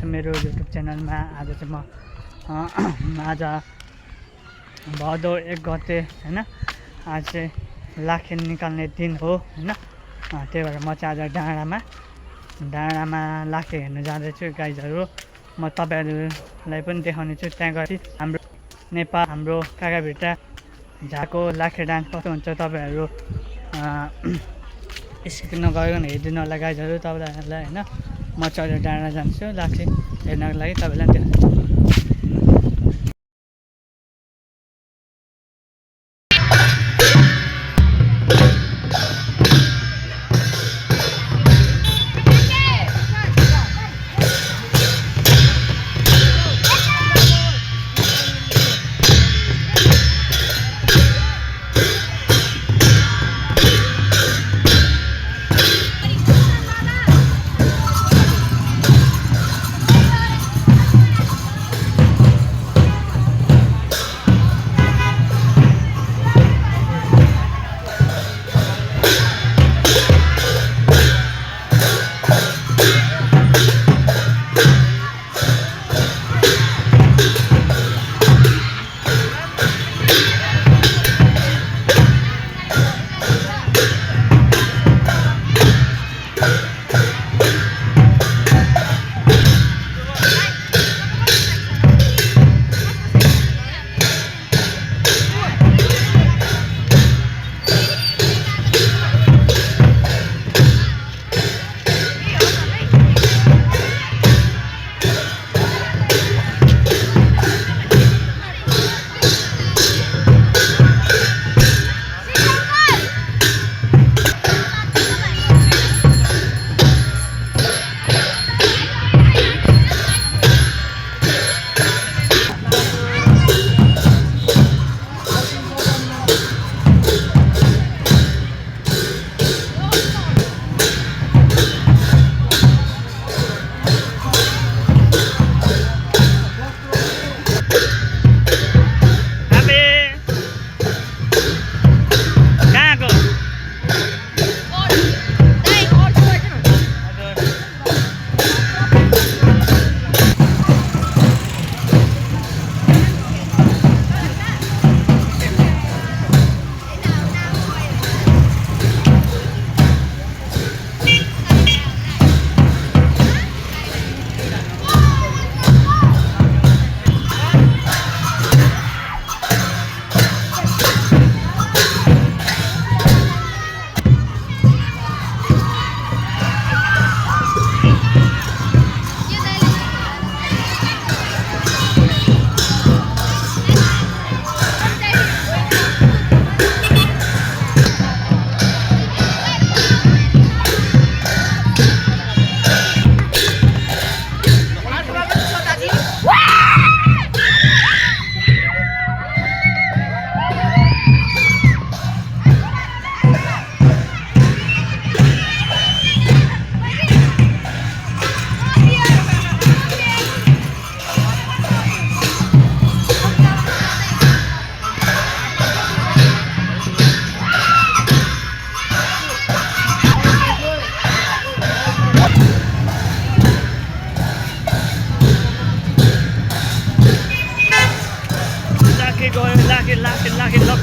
छु मेरो युट्युब च्यानलमा। आज चाहिँ म आज भदौ 1 गते होइन, आज चाहिँ लाखे निकाल्ने दिन हो होइन। त्यही भएर म चाहिँ आज डाँडामा लाखे हेर्नु जाँदैछु गाइजहरू। म तपाईँहरूलाई पनि देखाउने छु त्यहाँ गएर हाम्रो नेपाल, हाम्रो काकाभिटा झाको लाखे डान्स कस्तो हुन्छ तपाईँहरू सिक्न गयो भने हेरिदिनु होला गाइजहरू तपाईँहरूलाई होइन। म चाहिँ डाँडा जान्छु लाखे हेर्नको लागि, तपाईँलाई देखाउँछु।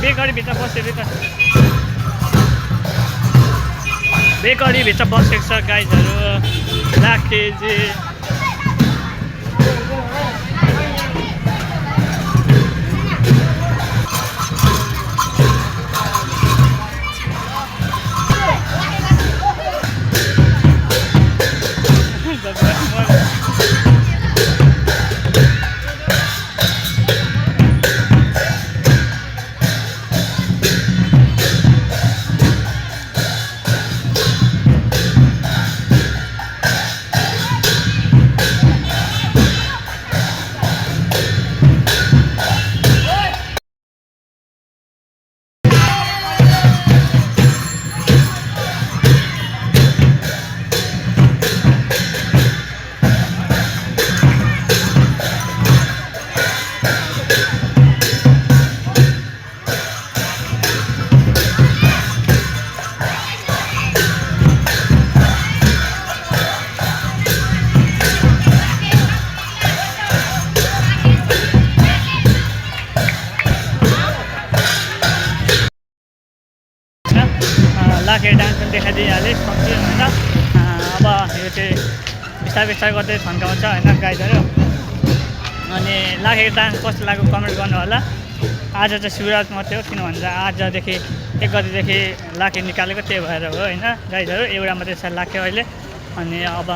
बेकरीभित्र बसेको छ, बेकरीभित्र बसेको छ गाइजहरू लाखे चाहिँ। लाखे डान्स पनि देखाइदिइहालेँ सक्छु होइन। अब यो चाहिँ बिस्तारै बिस्तारै गर्दै थन्काउँछ होइन गाइजहरू। अनि लाखे डान्स कस्तो लाग्यो कमेन्ट गर्नु होला। आज चाहिँ सुरुवात मात्रै हो, किन भन्दा आजदेखि 1 गतेदेखि लाखे निकालेको, त्यही भएर हो होइन गाइजहरू। एउटा मात्रै छ लाखे अहिले। अनि अब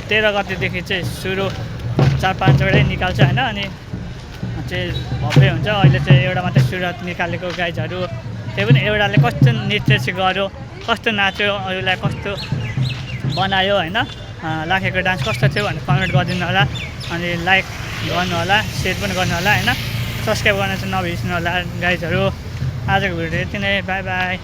13 गतेदेखि चाहिँ सुरु 4-5 वटै निकाल्छ होइन। अनि चाहिँ भव्य हुन्छ। अहिले चाहिँ एउटा मात्रै सुरुवात निकालेको गाइजहरू। त्यही पनि एउटाले कस्तो नृत्य चाहिँ गर्यो, कस्तो नाच्यो, अरूलाई कस्तो बनायो होइन। लाखेको डान्स कस्तो थियो भनेर कमेन्ट गरिदिनु होला। अनि लाइक गर्नु होला, सेयर पनि गर्नु होला होइन। सब्सक्राइब गर्न चाहिँ नबिर्सिनु होला गाइजहरू। आजको भिडियो यति नै, बाई बाई।